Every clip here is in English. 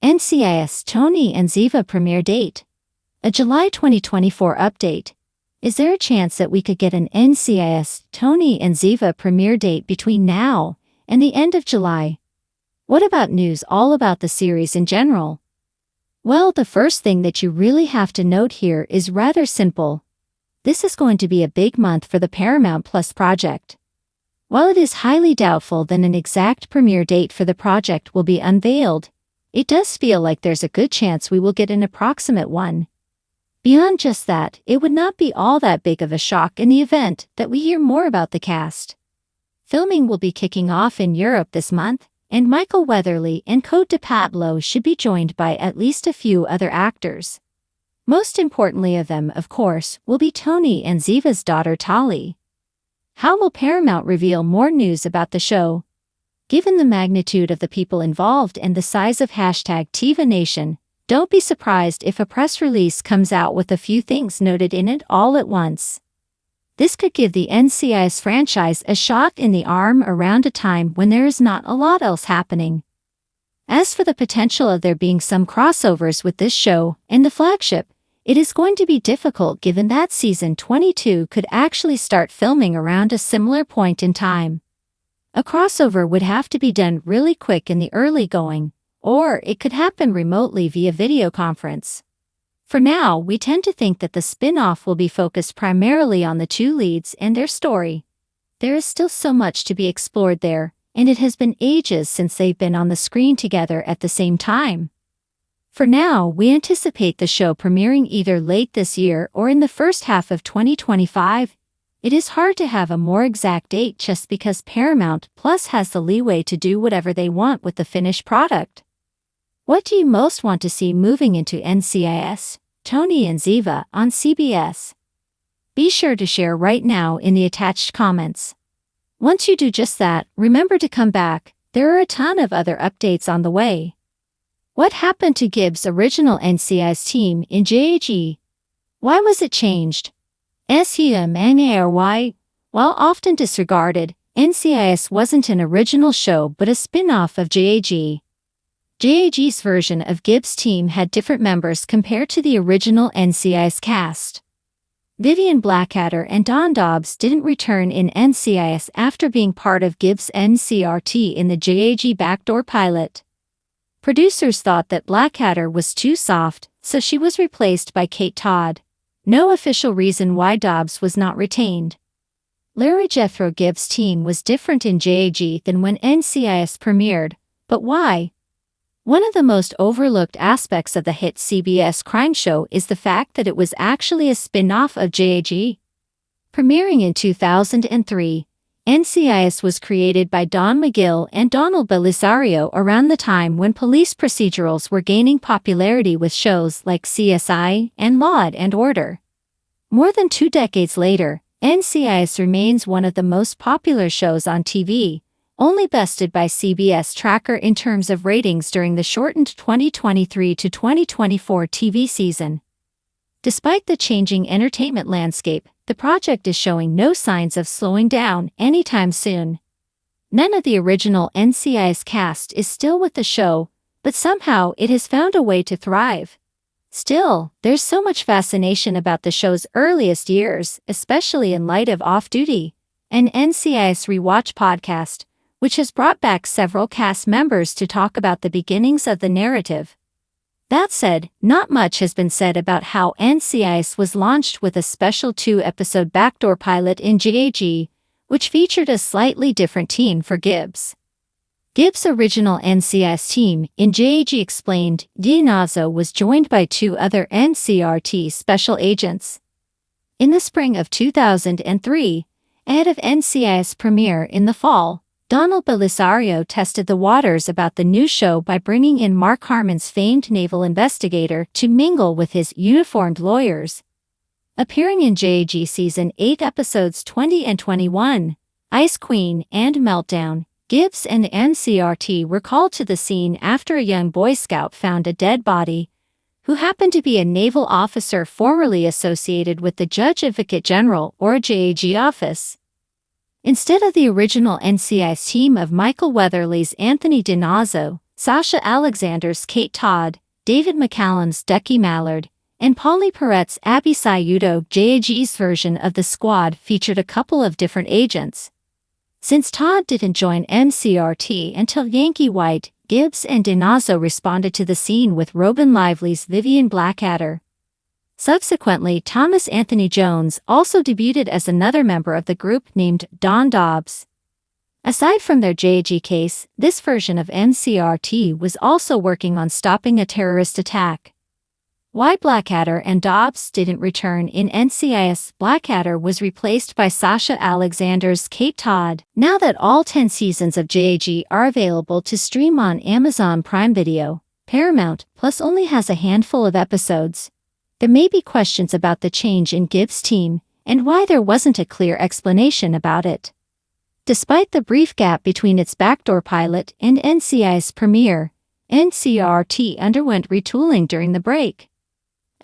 NCIS Tony and Ziva premiere date. A July 2024 update. Is there a chance that we could get an NCIS Tony and Ziva premiere date between now and the end of July? What about news all about the series in general? Well, the first thing that you really have to note here is rather simple. This is going to be a big month for the Paramount Plus project. While it is highly doubtful that an exact premiere date for the project will be unveiled, it does feel like there's a good chance we will get an approximate one. Beyond just that, it would not be all that big of a shock in the event that we hear more about the cast. Filming will be kicking off in Europe this month, and Michael Weatherly and Code DePablo should be joined by at least a few other actors. Most importantly of them, of course, will be Tony and Ziva's daughter Tali. How will Paramount reveal more news about the show? Given the magnitude of the people involved and the size of #TivaNation, don't be surprised if a press release comes out with a few things noted in it all at once. This could give the NCIS franchise a shot in the arm around a time when there is not a lot else happening. As for the potential of there being some crossovers with this show and the flagship, it is going to be difficult given that season 22 could actually start filming around a similar point in time. A crossover would have to be done really quick in the early going, or it could happen remotely via video conference. For now, we tend to think that the spin-off will be focused primarily on the two leads and their story. There is still so much to be explored there, and it has been ages since they've been on the screen together at the same time. For now, we anticipate the show premiering either late this year or in the first half of 2025. It is hard to have a more exact date just because Paramount Plus has the leeway to do whatever they want with the finished product. What do you most want to see moving into NCIS, Tony and Ziva on CBS? Be sure to share right now in the attached comments. Once you do just that, remember to come back. There are a ton of other updates on the way. What happened to Gibbs' original NCIS team in JAG? Why was it changed? While often disregarded, NCIS wasn't an original show but a spin-off of JAG. JAG's version of Gibbs' team had different members compared to the original NCIS cast. Vivian Blackadder and Don Dobbs didn't return in NCIS after being part of Gibbs' NCRT in the JAG backdoor pilot. Producers thought that Blackadder was too soft, so she was replaced by Kate Todd. No official reason why Dobbs was not retained. Larry Jethro Gibbs' team was different in JAG than when NCIS premiered, but why? One of the most overlooked aspects of the hit CBS crime show is the fact that it was actually a spin-off of JAG. Premiering in 2003, NCIS was created by Don McGill and Donald Belisario around the time when police procedurals were gaining popularity with shows like CSI and Law and Order. More than 2 decades later, NCIS remains one of the most popular shows on TV, only bested by CBS Tracker in terms of ratings during the shortened 2023 to 2024 TV season. Despite the changing entertainment landscape, the project is showing no signs of slowing down anytime soon. None of the original NCIS cast is still with the show, but somehow it has found a way to thrive. Still, there's so much fascination about the show's earliest years, especially in light of Off Duty, an NCIS rewatch podcast, which has brought back several cast members to talk about the beginnings of the narrative. That said, not much has been said about how NCIS was launched with a special 2-episode backdoor pilot in JAG, which featured a slightly different team for Gibbs. Gibbs' original NCIS team in JAG explained Dinazo was joined by 2 other NCRT special agents. In the spring of 2003, ahead of NCIS premiere in the fall, Donald Belisario tested the waters about the new show by bringing in Mark Harmon's famed naval investigator to mingle with his uniformed lawyers. Appearing in JAG Season 8 episodes 20 and 21, Ice Queen and Meltdown, Gibbs and the NCRT were called to the scene after a young Boy Scout found a dead body, who happened to be a naval officer formerly associated with the Judge Advocate General or JAG office. Instead of the original NCIS team of Michael Weatherly's Anthony DiNazzo, Sasha Alexander's Kate Todd, David McCallum's Ducky Mallard, and Polly Perrette's Abby Sayudo. JAG's version of the squad featured a couple of different agents. Since Todd didn't join MCRT until Yankee White, Gibbs and Dinazzo responded to the scene with Robin Lively's Vivian Blackadder. Subsequently, Thomas Anthony Jones also debuted as another member of the group named Don Dobbs. Aside from their JAG case, this version of MCRT was also working on stopping a terrorist attack. Why Blackadder and Dobbs didn't return in NCIS? Blackadder was replaced by Sasha Alexander's Kate Todd. Now that all 10 seasons of JAG are available to stream on Amazon Prime Video, Paramount Plus only has a handful of episodes. There may be questions about the change in Gibbs' team and why there wasn't a clear explanation about it. Despite the brief gap between its backdoor pilot and NCIS premiere, NCRT underwent retooling during the break.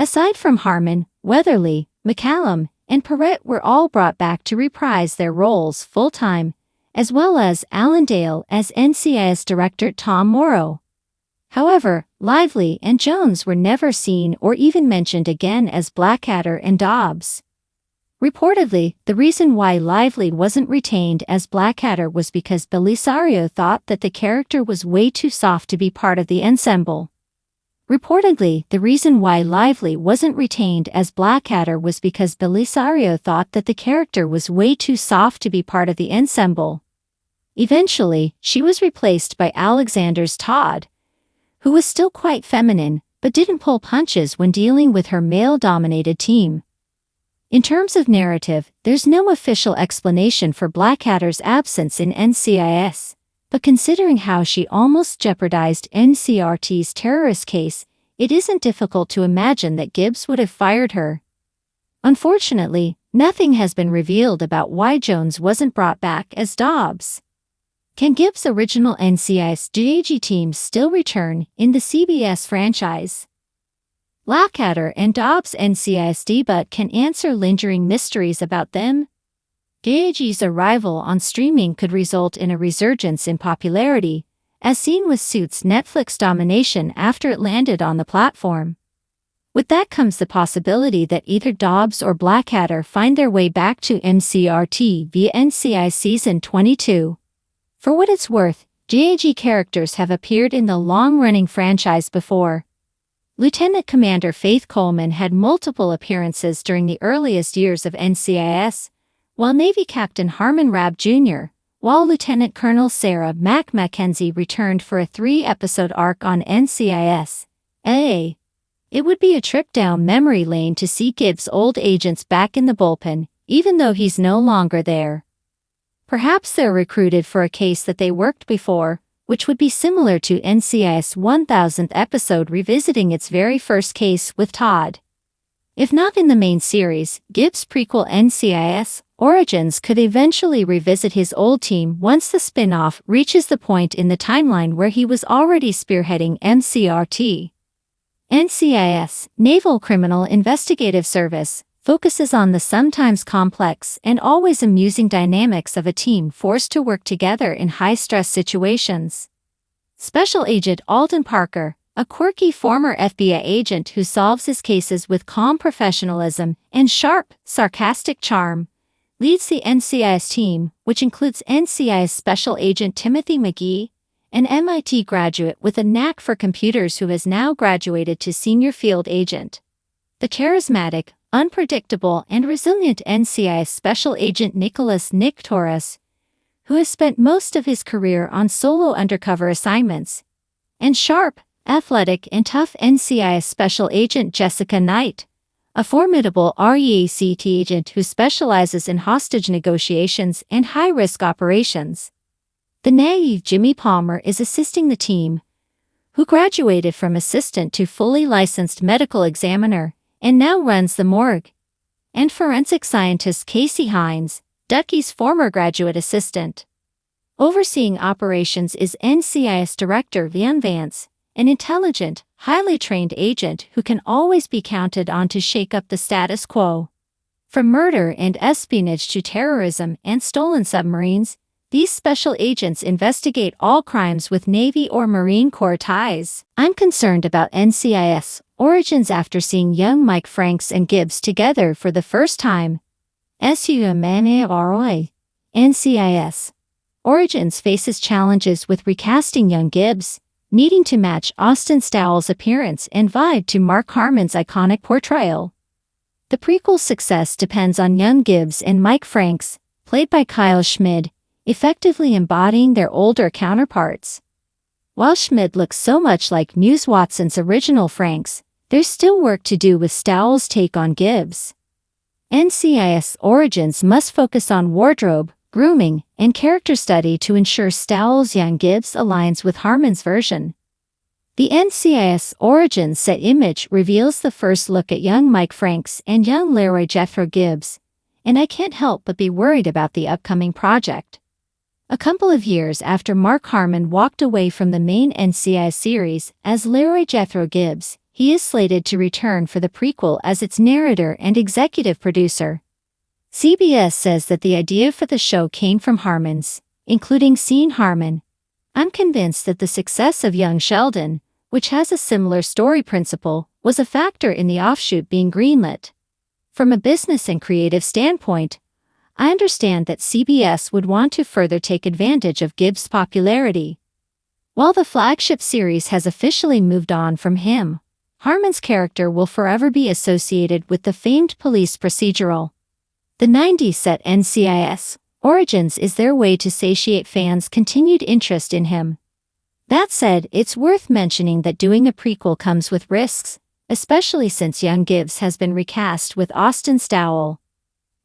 Aside from Harmon, Weatherly, McCallum, and Perrette were all brought back to reprise their roles full-time, as well as Allendale as NCIS director Tom Morrow. However, Lively and Jones were never seen or even mentioned again as Blackadder and Dobbs. Reportedly, the reason why Lively wasn't retained as Blackadder was because Belisario thought that the character was way too soft to be part of the ensemble. Reportedly, the reason why Lively wasn't retained as Blackadder was because Belisario thought that the character was way too soft to be part of the ensemble. Eventually, she was replaced by Alexander's Todd, who was still quite feminine, but didn't pull punches when dealing with her male-dominated team. In terms of narrative, there's no official explanation for Blackadder's absence in NCIS. But considering how she almost jeopardized NCRT's terrorist case, it isn't difficult to imagine that Gibbs would have fired her. Unfortunately, nothing has been revealed about why Jones wasn't brought back as Dobbs. Can Gibbs' original NCIS JAG team still return in the CBS franchise? Blackadder and Dobbs' NCIS debut can answer lingering mysteries about them. JAG's arrival on streaming could result in a resurgence in popularity, as seen with Suits' Netflix domination after it landed on the platform. With that comes the possibility that either Dobbs or Blackadder find their way back to MCRT via NCIS Season 22. For what it's worth, JAG characters have appeared in the long-running franchise before. Lieutenant Commander Faith Coleman had multiple appearances during the earliest years of NCIS, while Navy Captain Harmon Rabb Jr., while Lieutenant Colonel Sarah Mac Mackenzie returned for a 3-episode arc on NCIS. It would be a trip down memory lane to see Gibbs' old agents back in the bullpen, even though he's no longer there. Perhaps they're recruited for a case that they worked before, which would be similar to NCIS 1000th episode revisiting its very first case with Todd. If not in the main series, Gibbs' prequel NCIS Origins could eventually revisit his old team once the spin-off reaches the point in the timeline where he was already spearheading MCRT. NCIS, Naval Criminal Investigative Service, focuses on the sometimes complex and always amusing dynamics of a team forced to work together in high-stress situations. Special Agent Alden Parker, a quirky former FBI agent who solves his cases with calm professionalism and sharp, sarcastic charm, leads the NCIS team, which includes NCIS Special Agent Timothy McGee, an MIT graduate with a knack for computers who has now graduated to senior field agent. The charismatic, unpredictable, and resilient NCIS Special Agent Nicholas Nick Torres, who has spent most of his career on solo undercover assignments, and sharp, athletic, and tough NCIS Special Agent Jessica Knight, a formidable REACT agent who specializes in hostage negotiations and high-risk operations. The naive Jimmy Palmer is assisting the team, who graduated from assistant to fully licensed medical examiner and now runs the morgue. And forensic scientist Casey Hines, Ducky's former graduate assistant. Overseeing operations is NCIS Director Van Vance, an intelligent, highly trained agent who can always be counted on to shake up the status quo. From murder and espionage to terrorism and stolen submarines, These special agents investigate all crimes with Navy or Marine Corps ties. I'm concerned about NCIS origins after seeing young Mike Franks and Gibbs together for the first time. NCIS origins faces challenges with recasting young Gibbs, needing to match Austin Stowell's appearance and vibe to Mark Harmon's iconic portrayal. The prequel's success depends on young Gibbs and Mike Franks, played by Kyle Schmid, effectively embodying their older counterparts. While Schmid looks so much like Muse Watson's original Franks, there's still work to do with Stowell's take on Gibbs. NCIS origins must focus on wardrobe, grooming, and character study to ensure Stowell's young Gibbs aligns with Harmon's version. The NCIS origins set image reveals the first look at young Mike Franks and young Leroy Jethro Gibbs, and I can't help but be worried about the upcoming project. A couple of years after Mark Harmon walked away from the main NCIS series as Leroy Jethro Gibbs, he is slated to return for the prequel as its narrator and executive producer. CBS says that the idea for the show came from Harmon's, including seeing Harmon. I'm convinced that the success of Young Sheldon, which has a similar story principle, was a factor in the offshoot being greenlit. From a business and creative standpoint, I understand that CBS would want to further take advantage of Gibbs' popularity. While the flagship series has officially moved on from him, Harmon's character will forever be associated with the famed police procedural. The 90s set NCIS origins is their way to satiate fans' continued interest in him. That said, it's worth mentioning that doing a prequel comes with risks, especially since young Gibbs has been recast with Austin Stowell.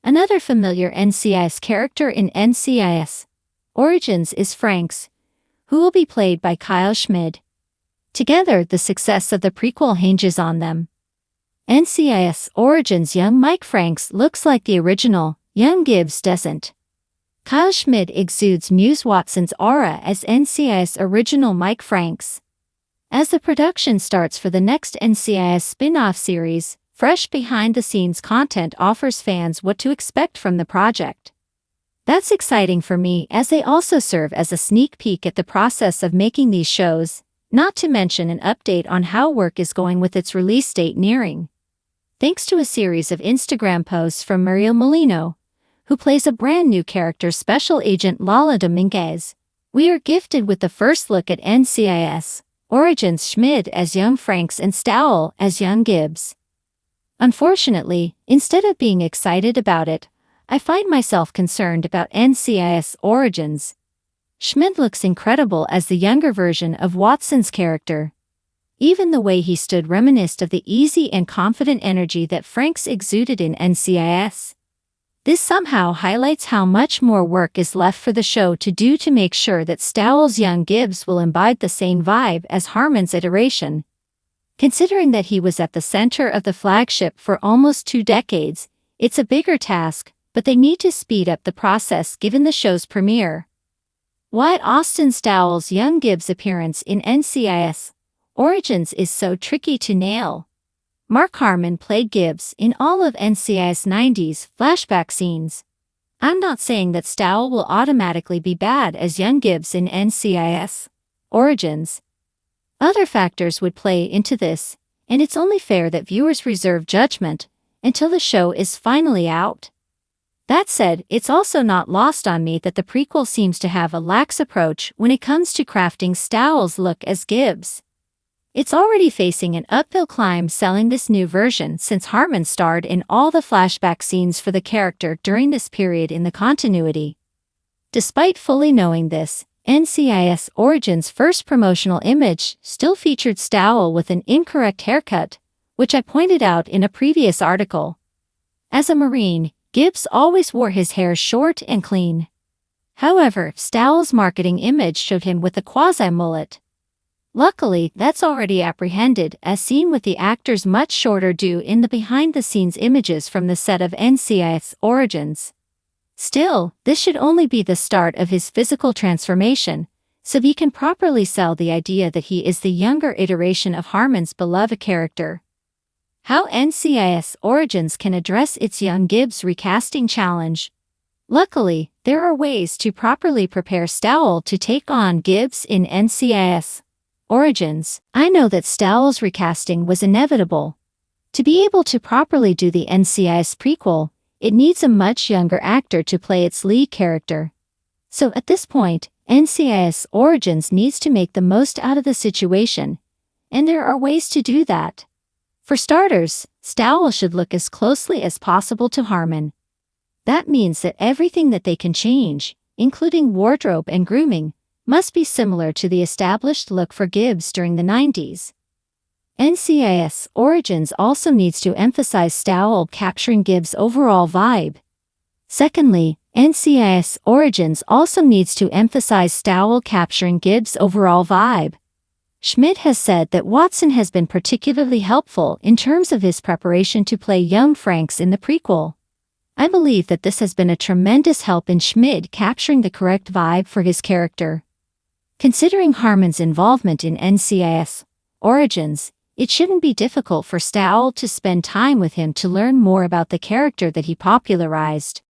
Another familiar NCIS character in NCIS origins is Franks, who will be played by Kyle Schmid. Together, the success of the prequel hinges on them. NCIS origins young Mike Franks looks like the original, young Gibbs doesn't. Kyle Schmid exudes Muse Watson's aura as NCIS original Mike Franks. As the production starts for the next NCIS spin-off series, fresh behind-the-scenes content offers fans what to expect from the project. That's exciting for me as they also serve as a sneak peek at the process of making these shows, not to mention an update on how work is going with its release date nearing. Thanks to a series of Instagram posts from Muriel Molino, who plays a brand new character Special Agent Lala Dominguez, we are gifted with the first look at NCIS origins Schmid as young Franks and Stowell as young Gibbs. Unfortunately, instead of being excited about it, I find myself concerned about NCIS origins. Schmid looks incredible as the younger version of Watson's character. Even the way he stood reminisced of the easy and confident energy that Franks exuded in NCIS. This somehow highlights how much more work is left for the show to do to make sure that Stowell's young Gibbs will imbibe the same vibe as Harmon's iteration. Considering that he was at the center of the flagship for almost 2 decades, it's a bigger task, but they need to speed up the process given the show's premiere. Why Austin Stowell's young Gibbs appearance in NCIS origins is so tricky to nail. Mark Harmon played Gibbs in all of NCIS 90s flashback scenes. I'm not saying that Stowell will automatically be bad as young Gibbs in NCIS origins. Other factors would play into this, and it's only fair that viewers reserve judgment until the show is finally out. That said, it's also not lost on me that the prequel seems to have a lax approach when it comes to crafting Stowell's look as Gibbs. It's already facing an uphill climb selling this new version since Harmon starred in all the flashback scenes for the character during this period in the continuity. Despite fully knowing this, NCIS Origins' first promotional image still featured Stowell with an incorrect haircut, which I pointed out in a previous article. As a Marine, Gibbs always wore his hair short and clean. However, Stowell's marketing image showed him with a quasi-mullet. Luckily, that's already apprehended as seen with the actor's much shorter do in the behind-the-scenes images from the set of NCIS Origins. Still, this should only be the start of his physical transformation, so he can properly sell the idea that he is the younger iteration of Harmon's beloved character. How NCIS Origins can address its young Gibbs recasting challenge. Luckily, there are ways to properly prepare Stowell to take on Gibbs in NCIS Origins. I know that Stowell's recasting was inevitable. To be able to properly do the NCIS prequel, it needs a much younger actor to play its lead character. So at this point, NCIS Origins needs to make the most out of the situation, and there are ways to do that. For starters, Stowell should look as closely as possible to Harmon. That means that everything that they can change, including wardrobe and grooming, must be similar to the established look for Gibbs during the 90s. NCIS Origins also needs to emphasize Stowell capturing Gibbs' overall vibe. Secondly, NCIS Origins also needs to emphasize Stowell capturing Gibbs' overall vibe. Schmidt has said that Watson has been particularly helpful in terms of his preparation to play young Franks in the prequel. I believe that this has been a tremendous help in Schmidt capturing the correct vibe for his character. Considering Harmon's involvement in NCIS Origins, it shouldn't be difficult for Stowell to spend time with him to learn more about the character that he popularized.